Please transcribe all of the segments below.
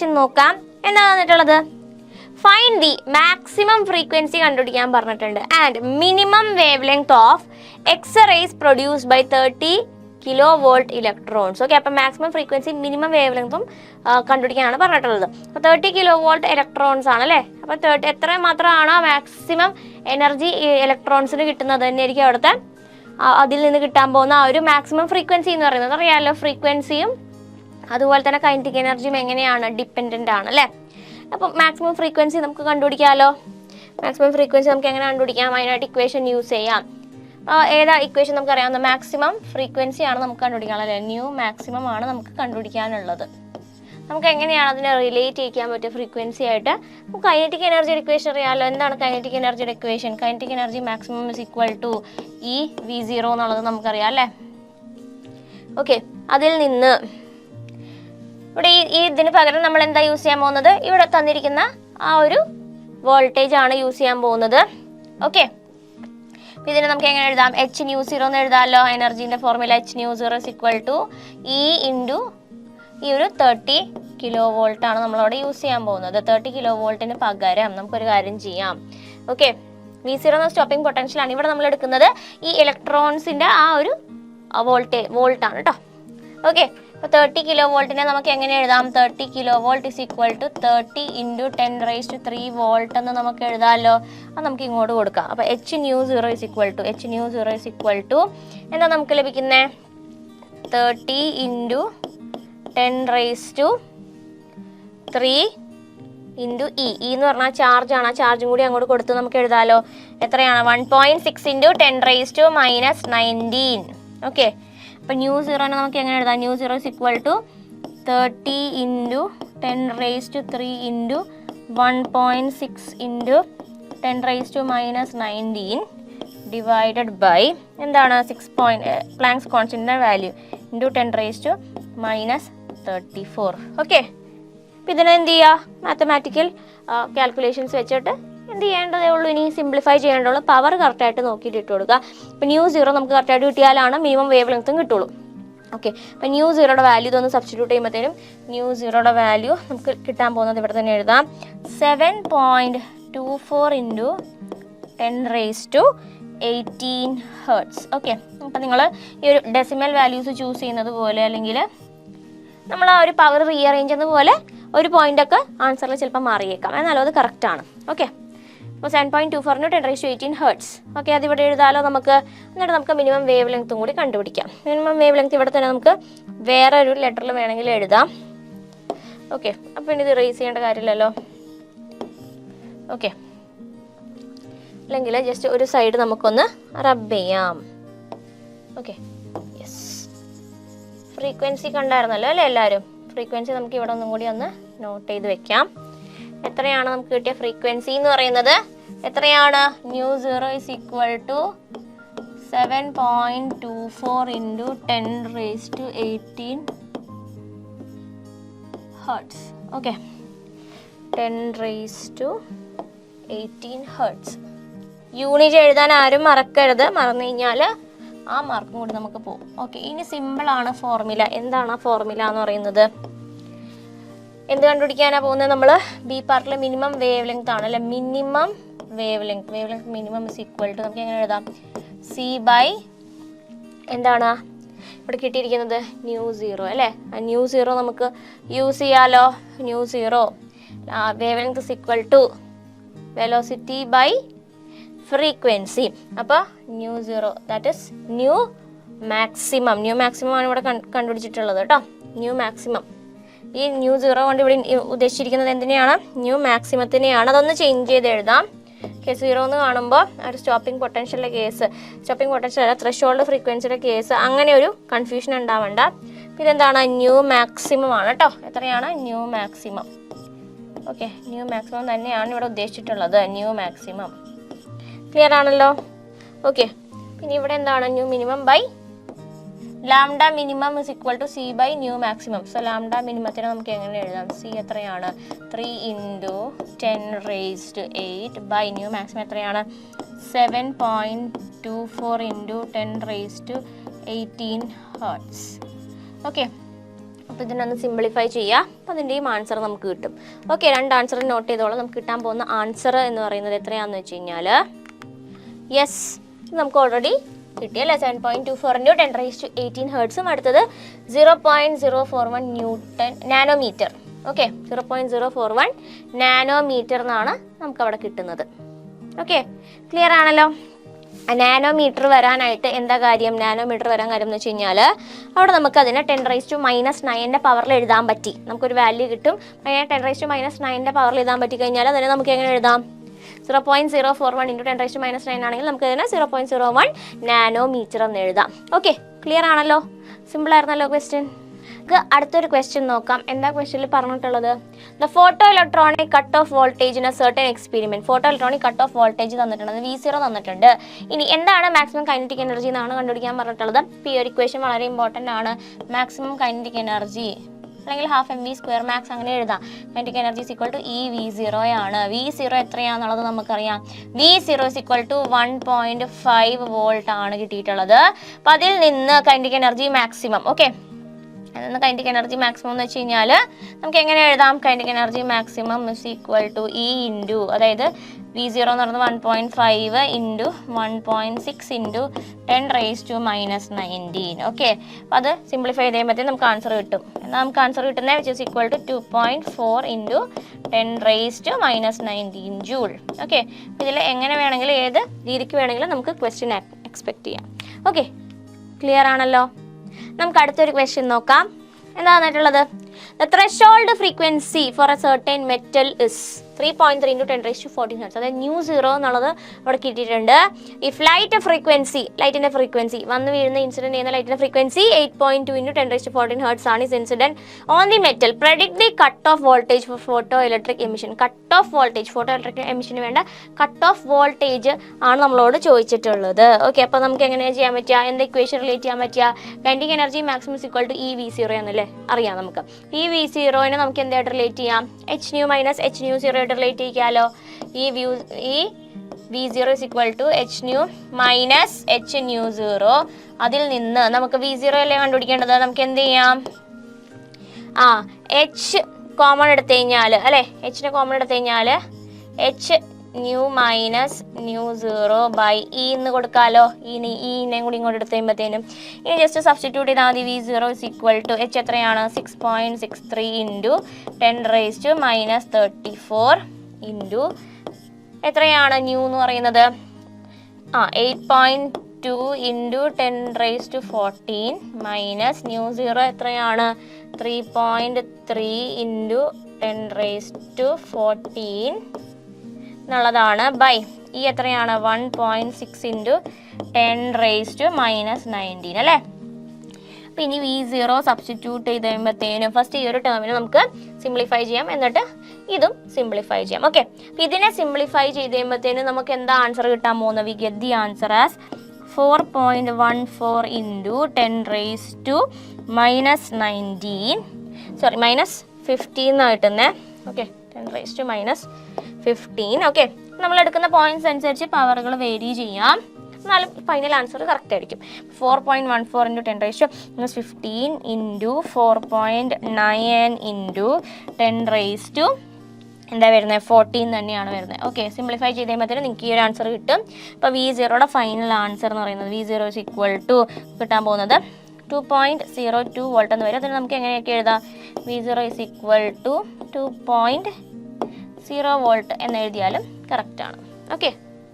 Question നോക്കാം. എന്താ തന്നിട്ടുള്ളത്? ഫൈൻഡ് ദി മാക്സിമം ഫ്രീക്വൻസി കണ്ടുപിടിക്കാൻ പറഞ്ഞിട്ടുണ്ട്. And minimum wavelength of X rays produced by 30 kV electrons. Okay, അപ്പം മാക്സിമം ഫ്രീക്വൻസി മിനിമം വേവ് ലെങ്തും കണ്ടുപിടിക്കാനാണ് പറഞ്ഞിട്ടുള്ളത്. അപ്പോൾ 30 kV ഇലക്ട്രോൺസ് ആണ് അല്ലേ. അപ്പോൾ എത്ര മാത്രമാണോ മാക്സിമം എനർജി ഇലക്ട്രോൺസിന് കിട്ടുന്നത് തന്നെയായിരിക്കും അവിടുത്തെ അതിൽ നിന്ന് കിട്ടാൻ പോകുന്ന ആ ഒരു മാക്സിമം ഫ്രീക്വൻസി എന്ന് പറയുന്നത്. അറിയാമല്ലോ, ഫ്രീക്വൻസിയും അതുപോലെ തന്നെ കൈനറ്റിക് എനർജിയും എങ്ങനെയാണ് ഡിപ്പെൻഡൻ്റ് ആണ് അല്ലേ. അപ്പം മാക്സിമം ഫ്രീക്വൻസി നമുക്ക് കണ്ടുപിടിക്കാമല്ലോ. മാക്സിമം ഫ്രീക്വൻസി നമുക്ക് എങ്ങനെ കണ്ടുപിടിക്കാം? അതിനായിട്ട് ഇക്വേഷൻ യൂസ് ചെയ്യാം. ഏതാ ഇക്വേഷൻ നമുക്കറിയാവുന്ന? മാക്സിമം ഫ്രീക്വൻസി ആണ് നമുക്ക് കണ്ടുപിടിക്കാനുള്ളത്. ന്യൂ മാക്സിമം ആണ് നമുക്ക് കണ്ടുപിടിക്കാനുള്ളത്. നമുക്ക് എങ്ങനെയാണ് അതിനെ റിലേറ്റ് ചെയ്യാൻ പറ്റുക ഫ്രീക്വൻസി ആയിട്ട്? നമുക്ക് കൈനറ്റിക് എനർജിയുടെ ഇക്വേഷൻ അറിയാമല്ലോ. എന്താണ് കൈനറ്റിക് എനർജിയുടെ equation? Kinetic energy maximum is equal to EV0 എന്നുള്ളത് നമുക്കറിയാം അല്ലേ. ഓക്കെ, അതിൽ നിന്ന് ഇവിടെ ഈ ഇതിന് പകരം നമ്മൾ എന്താ യൂസ് ചെയ്യാൻ പോകുന്നത്? ഇവിടെ തന്നിരിക്കുന്ന ആ ഒരു വോൾട്ടേജ് ആണ് യൂസ് ചെയ്യാൻ പോകുന്നത്. ഓക്കെ, ഇതിനെ നമുക്ക് എങ്ങനെ എഴുതാം? H0 എന്ന് എഴുതാമല്ലോ. എനർജീൻ്റെ formula H0 is equal to E into ഈ ഒരു 30 kV ആണ് നമ്മളവിടെ യൂസ് ചെയ്യാൻ പോകുന്നത്. 30 kV പകരം നമുക്കൊരു കാര്യം ചെയ്യാം. ഓക്കെ, V0 എന്ന സ്റ്റോപ്പിംഗ് പൊട്ടൻഷ്യലാണ്. ഇവിടെ നമ്മൾ എടുക്കുന്നത് ഈ ഇലക്ട്രോൺസിൻ്റെ ആ ഒരു വോൾട്ടാണ് കേട്ടോ. ഓക്കെ, അപ്പോൾ 30 kV നമുക്ക് എങ്ങനെ എഴുതാം? 30 kV is equal to 30 into 10⁻³ volt എന്ന് നമുക്ക് എഴുതാമല്ലോ. അത് നമുക്ക് ഇങ്ങോട്ട് കൊടുക്കാം. അപ്പോൾ H0 ഇസ് ഈക്വൽ ടു എന്താ നമുക്ക് ലഭിക്കുന്നത്? 30 ഇൻറ്റു 10⁻³ ഇൻറ്റു E എന്ന് പറഞ്ഞാൽ ചാർജാണ്. ആ ചാർജും കൂടി അങ്ങോട്ട് കൊടുത്ത് നമുക്ക് എഴുതാമല്ലോ. എത്രയാണ്? 1.6 ഇൻറ്റു 10⁻⁻19. ഓക്കെ, അപ്പോൾ ന്യൂ0 നമുക്ക് എങ്ങനെ എഴുതാം? ന്യൂ0 is equal to 30 into 10⁻³ into 1.6 into 10⁻⁻19 divided by എന്താണ്? 6 പ്ലാങ്ക്സ് കോൺസ്റ്റന്റിൻ്റെ വാല്യൂ ഇൻറ്റു 10⁻⁻34. ഓക്കെ, അപ്പോൾ ഇതിനെ എന്ത് ചെയ്യുക? മാത്തമാറ്റിക്കൽ കാൽക്കുലേഷൻസ് വെച്ചിട്ട് എന്ത് ചെയ്യേണ്ടതേ ഉള്ളൂ? ഇനി സിംപ്ലിഫൈ ചെയ്യേണ്ടുള്ളൂ. പവർ കറക്റ്റായിട്ട് നോക്കിയിട്ട് ഇട്ട് കൊടുക്കുക. അപ്പോൾ ന്യൂ0 നമുക്ക് കറക്റ്റായിട്ട് കിട്ടിയാലാണ് മിനിമം വേവ് ലെങ്ത്തും കിട്ടുള്ളൂ. ഓക്കെ, അപ്പോൾ ന്യൂ0യുടെ വാല്യൂ ഇതൊന്ന് സബ്സ്റ്റിറ്റ്യൂട്ട് ചെയ്യുമ്പോഴത്തേനും ന്യൂ0യുടെ വാല്യൂ നമുക്ക് കിട്ടാൻ പോകുന്നത് ഇവിടെ തന്നെ എഴുതാം. 7.24 ഇൻറ്റു 10⁻18 ഹെർട്സ്. ഓക്കെ, അപ്പോൾ നിങ്ങൾ ഈ ഒരു ഡെസിമൽ വാല്യൂസ് ചൂസ് ചെയ്യുന്നത് പോലെ അല്ലെങ്കിൽ നമ്മൾ ആ ഒരു പവർ റീഅറേഞ്ച് ചെയ്യുന്ന പോലെ ഒരു പോയിൻ്റൊക്കെ ആൻസറിൽ ചിലപ്പോൾ മാറിയേക്കാം. എന്നാലും അത് കറക്റ്റാണ്. ഓക്കെ, അപ്പോൾ 7.24 ഇൻറ്റു 10⁻18 ഹെർട്സ്. ഓക്കെ, അതിവിടെ എഴുതാമല്ലോ നമുക്ക്. എന്നിട്ട് നമുക്ക് മിനിമം വേവ് ലെങ്ത്തും കൂടി കണ്ടുപിടിക്കാം. മിനിമം വേവ് ലെങ്ത്ത് ഇവിടെ തന്നെ നമുക്ക് വേറെ ഒരു ലെറ്ററിൽ വേണമെങ്കിൽ എഴുതാം. ഓക്കെ, അപ്പോൾ ഇനി ഇത് റേസ് ചെയ്യേണ്ട കാര്യമില്ലല്ലോ. ഓക്കെ, അല്ലെങ്കിൽ ജസ്റ്റ് ഒരു സൈഡ് നമുക്കൊന്ന് റബ്ബ് ചെയ്യാം. ഓക്കെ, യെസ്, ഫ്രീക്വൻസി കണ്ടായിരുന്നല്ലോ അല്ലേ എല്ലാവരും? ഫ്രീക്വൻസി നമുക്ക് ഇവിടെ ഒന്നും കൂടി ഒന്ന് നോട്ട് ചെയ്ത് വെക്കാം. എത്രയാണ് നമുക്ക് കിട്ടിയ ഫ്രീക്വൻസി എന്ന് പറയുന്നത്? എത്രയാണ്? ന്യൂ0 is equal to 7.24 into 10⁻18 hertz. Okay, 10⁻18 hertz. Unit എഴുതാൻ ആരും മറക്കരുത്. മറന്നു കഴിഞ്ഞാൽ ആ മാർക്കും കൂടി നമുക്ക് പോകും. ഓക്കെ, ഇനി സിമ്പിളാണ് ഫോർമുല. എന്താണ് ആ ഫോർമുല എന്ന് പറയുന്നത്? എന്ത് കണ്ടുപിടിക്കാനാണ് പോകുന്നത്? നമ്മൾ ബി പാർട്ടിലെ മിനിമം വേവ് ലെങ്ത് ആണ് അല്ലേ. Minimum wavelength minimum is equal to നമുക്ക് എങ്ങനെ എഴുതാം? C ബൈ എന്താണ് ഇവിടെ കിട്ടിയിരിക്കുന്നത്? ന്യൂ0 അല്ലേ. ന്യൂ0 നമുക്ക് യൂസ് ചെയ്യാമല്ലോ. ന്യൂ0 wavelength is equal to velocity by frequency. അപ്പോൾ ന്യൂ0 that is nu maximum. Nu maximum ആണ് ഇവിടെ കണ്ടുപിടിച്ചിട്ടുള്ളത് കേട്ടോ. Nu maximum. ഈ ന്യൂ0 കൊണ്ട് ഇവിടെ ഉദ്ദേശിച്ചിരിക്കുന്നത് എന്തിനെയാണ്? ന്യൂ മാക്സിമത്തിനെയാണ്. അതൊന്ന് ചേഞ്ച് ചെയ്ത് എഴുതാം. കേസ് 0 എന്ന് കാണുമ്പോൾ ഒരു സ്റ്റോപ്പിംഗ് പൊട്ടൻഷ്യലിൻ്റെ കേസ്, സ്റ്റോപ്പിംഗ് പൊട്ടൻഷ്യൽ അല്ല ത്രഷോൾഡ് ഫ്രീക്വൻസിയുടെ കേസ്, അങ്ങനെ ഒരു കൺഫ്യൂഷൻ ഉണ്ടാവണ്ട. ഇതെന്താണ്? ന്യൂ മാക്സിമം ആണ് കേട്ടോ. എത്രയാണ്? Nu maximum. Okay, nu maximum തന്നെയാണ് ഇവിടെ ഉദ്ദേശിച്ചിട്ടുള്ളത്. ന്യൂ മാക്സിമം ക്ലിയർ ആണല്ലോ. ഓക്കെ, പിന്നെ ഇവിടെ എന്താണ്? Nu minimum by lambda minimum is equal to C by nu maximum. So lambda മിനിമത്തിന് നമുക്ക് എങ്ങനെ എഴുതാം? C എത്രയാണ്? 3 ഇൻറ്റു 10⁻8 ബൈ ന്യൂ മാക്സിമം എത്രയാണ്? 7.24 ഇൻറ്റു 10⁻18 ഹെർട്സ്. ഓക്കെ, അപ്പോൾ ഇതിനൊന്ന് സിംപ്ലിഫൈ ചെയ്യുക. അപ്പോൾ അതിൻ്റെയും ആൻസർ നമുക്ക് കിട്ടും. ഓക്കെ, 2 ആൻസർ നോട്ട് ചെയ്തോളാം. നമുക്ക് കിട്ടാൻ പോകുന്ന ആൻസർ എന്ന് പറയുന്നത് എത്രയാണെന്ന് വെച്ച് കഴിഞ്ഞാൽ, യെസ്, നമുക്ക് ഓൾറെഡി കിട്ടിയല്ലേ, 7.24 × 10⁻18 ഹെർട്സും അടുത്തത് 0.041 നാനോമീറ്റർ. ഓക്കെ, 0.041 നാനോമീറ്റർ എന്നാണ് നമുക്ക് അവിടെ കിട്ടുന്നത്. ഓക്കെ, ക്ലിയർ ആണല്ലോ. നാനോമീറ്റർ വരാനായിട്ട് എന്താ കാര്യം, നാനോമീറ്റർ വരാൻ കാര്യം എന്ന് വെച്ച് കഴിഞ്ഞാൽ അവിടെ നമുക്ക് അതിനെ 10⁻⁻9 പവറിൽ എഴുതാൻ പറ്റി. നമുക്കൊരു വാല്യൂ കിട്ടും. 10⁻⁻9 പവറിൽ എഴുതാൻ പറ്റി കഴിഞ്ഞാൽ അതിനെ നമുക്ക് എങ്ങനെ എഴുതാം, 0.041 × 10⁻�9 ആണെങ്കിൽ നമുക്ക് ഇതിനെ 0.01 നാനോമീറ്റർ എന്ന് എഴുതാം. ഓക്കെ, ക്ലിയർ ആണല്ലോ, സിമ്പിൾ ആയിരുന്നല്ലോ ക്വസ്റ്റ്യൻ. അടുത്തൊരു ക്വസ്റ്റ്യൻ നോക്കാം. എന്താ ക്വസ്റ്റ്യനിൽ പറഞ്ഞിട്ടുള്ളത്, the photo electronic cut off voltage in A certain experiment. Photo electronic cut off voltage തന്നിട്ടുണ്ട്, V0 തന്നിട്ടുണ്ട്. ഇനി എന്താണ് മാക്സിമം കൈനറ്റിക് എനർജി എന്നാണ് കണ്ടുപിടിക്കാൻ പറഞ്ഞിട്ടുള്ളത്. ഈ ഒരു ഇക്വേഷൻ വളരെ ഇമ്പോർട്ടൻ്റ് ആണ്. മാക്സിമം കൈനറ്റിക് എനർജി അല്ലെങ്കിൽ ½ മാക്സ് അങ്ങനെ എഴുതാം. കൈനറ്റിക് എനർജി EV0 ആണ്. V0 എത്രയാണെന്നുള്ളത് നമുക്കറിയാം. V0 1.5 വോൾട്ട് ആണ് കിട്ടിയിട്ടുള്ളത്. അപ്പോൾ അതിൽ നിന്ന് കൈനറ്റിക് എനർജി മാക്സിമം, ഓക്കെ, അതൊന്ന് കൈനറ്റിക് എനർജി മാക്സിമം എന്ന് വെച്ച് കഴിഞ്ഞാൽ നമുക്ക് എങ്ങനെ എഴുതാം, kinetic energy maximum E into, അതായത് V0 എന്ന് പറയുന്നത് 1.5 × 1.6 × 10⁻⁻19. ഓക്കെ, അപ്പോൾ അത് സിംപ്ലിഫൈ ചെയ്യുമ്പോഴത്തേക്കും നമുക്ക് ആൻസർ കിട്ടും. എന്നാൽ നമുക്ക് ആൻസർ കിട്ടുന്നത് which is equal to 2.4 × 10⁻⁻19 joule. Okay, ഇതിൽ എങ്ങനെ വേണമെങ്കിലും ഏത് രീതിക്ക് വേണമെങ്കിലും നമുക്ക് ക്വസ്റ്റ്യൻ എക്സ്പെക്ട് ചെയ്യാം. ഓക്കെ, ക്ലിയർ ആണല്ലോ. നമുക്ക് അടുത്തൊരു ക്വസ്റ്റ്യൻ നോക്കാം. എന്താണെന്നുള്ളത്, the threshold frequency for a certain metal is 3.3 × 10⁻14 hertz. അതായത് μ0 എന്നുള്ളത് അവിടെ കിട്ടിയിട്ടുണ്ട്. ഇഫ് ലൈറ്റിൻ്റെ ഫ്രീക്വൻസി വന്ന് വീഴുന്ന ഇൻസിഡൻറ്റ് ചെയ്യുന്ന ലൈറ്റിൻ്റെ ഫ്രീക്വൻസി 8.2 × 10⁻14 ഹെർട്സ് ആണ്. Is incident on the metal. Predict the cut off voltage for photoelectric emission. Cut off voltage, photoelectric എമിഷന് വേണ്ട കട്ട് ഓഫ് വോൾട്ടേജ് ആണ് നമ്മളോട് ചോദിച്ചിട്ടുള്ളത്. ഓക്കെ, അപ്പോൾ നമുക്ക് എങ്ങനെയാണ് ചെയ്യാൻ പറ്റുക, എന്താ ഇക്വേഷൻ റിലേറ്റ് ചെയ്യാൻ പറ്റുക, കൈനറ്റിക് എനർജി മാക്സിമം EV0 എന്നല്ലേ അറിയാം നമുക്ക്. EV0നെ നമുക്ക് എന്തായിട്ട് റിലേറ്റ് ചെയ്യാം, hν - hν0 ആയിട്ട് റിലേറ്റ് ചെയ്യാലോ. ഈ V0 hν - hν0. അതിൽ നിന്ന് നമുക്ക് V0 അല്ലേ കണ്ടുപിടിക്കേണ്ടത്. നമുക്ക് എന്ത് ചെയ്യാം, h കോമൺ എടുത്തു കഴിഞ്ഞാൽ അല്ലേ, hനെ കോമൺ എടുത്തു കഴിഞ്ഞാൽ hν - μ0/E എന്ന് കൊടുക്കാമല്ലോ. ഈനെയും കൂടി ഇങ്ങോട്ട് എടുത്ത് കഴിയുമ്പോഴത്തേനും ഇനി ജസ്റ്റ് സബ്സ്റ്റിറ്റ്യൂട്ട് ചെയ്താൽ മതി. V0 h എത്രയാണ്, 6.63 × 10⁻34 ഇൻറ്റു എത്രയാണ് ന്യൂ എന്ന് പറയുന്നത്, 8.2 × 10⁻14 മൈനസ് μ0 എത്രയാണ്, 3.3 × 10⁻14 എന്നുള്ളതാണ് ബൈ ഈ എത്രയാണ് 1.6 × 10⁻19 അല്ലേ. അപ്പോൾ ഇനി V0 സബ്സ്റ്റിറ്റ്യൂട്ട് ചെയ്ത് കഴിയുമ്പോഴത്തേനും ഫസ്റ്റ് ഈ ഒരു ടേമിനെ നമുക്ക് സിംപ്ലിഫൈ ചെയ്യാം, എന്നിട്ട് ഇതും സിംപ്ലിഫൈ ചെയ്യാം. ഓക്കെ, അപ്പോൾ ഇതിനെ സിംപ്ലിഫൈ ചെയ്ത് കഴിയുമ്പോഴത്തേനും നമുക്ക് എന്താ ആൻസർ കിട്ടാൻ പോകുന്നത്, we get the answer as 4.14 × 10⁻−15 എന്നായിട്ടെന്നേ. ഓക്കെ, 10⁻−15. ഓക്കെ, നമ്മൾ എടുക്കുന്ന പോയിന്റ്സ് അനുസരിച്ച് പവറുകൾ വേരി ചെയ്യാം, എന്നാലും ഫൈനൽ ആൻസർ കറക്റ്റ് ആയിരിക്കും. 4.14 × 10⁻15 ഇൻറ്റു 4.9 × 10⁻, എന്താ വരുന്നത്, 14 തന്നെയാണ് വരുന്നത്. ഓക്കെ, സിംപ്ലിഫൈ ചെയ്ത് കഴിയുമ്പോഴത്തേനും നിങ്ങൾക്ക് ഈ ഒരു ആൻസർ കിട്ടും. ഇപ്പോൾ V0യുടെ ഫൈനൽ ആൻസർ എന്ന് പറയുന്നത് V0 കിട്ടാൻ പോകുന്നത് 2.02 വോൾട്ട് എന്ന് വരും. അതിന് നമുക്ക് എങ്ങനെയൊക്കെ എഴുതാം, V0 2.0 വോൾട്ട് എന്ന് എഴുതിയാലും കറക്റ്റാണ്. ഓക്കെ,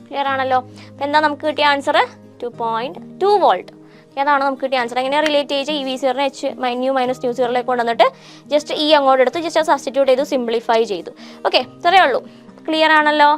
ക്ലിയർ ആണല്ലോ. അപ്പോൾ എന്താ നമുക്ക് കിട്ടിയ ആൻസർ, 2.2 വോൾട്ട്. ഏതാണ് നമുക്ക് കിട്ടിയ ആൻസർ. എങ്ങനെ റിലേറ്റ് ചെയ്ത് ഈ V0നെ hν - μ0യിലേക്ക് കൊണ്ടുവന്നിട്ട് ജസ്റ്റ് അങ്ങോട്ട് എടുത്ത് ജസ്റ്റ് സബ്സ്റ്റിറ്റ്യൂട്ട് ചെയ്തു, സിംപ്ലിഫൈ ചെയ്തു. ഓക്കെ, ഇത്രയേ ഉള്ളൂ. ക്ലിയർ ആണല്ലോ.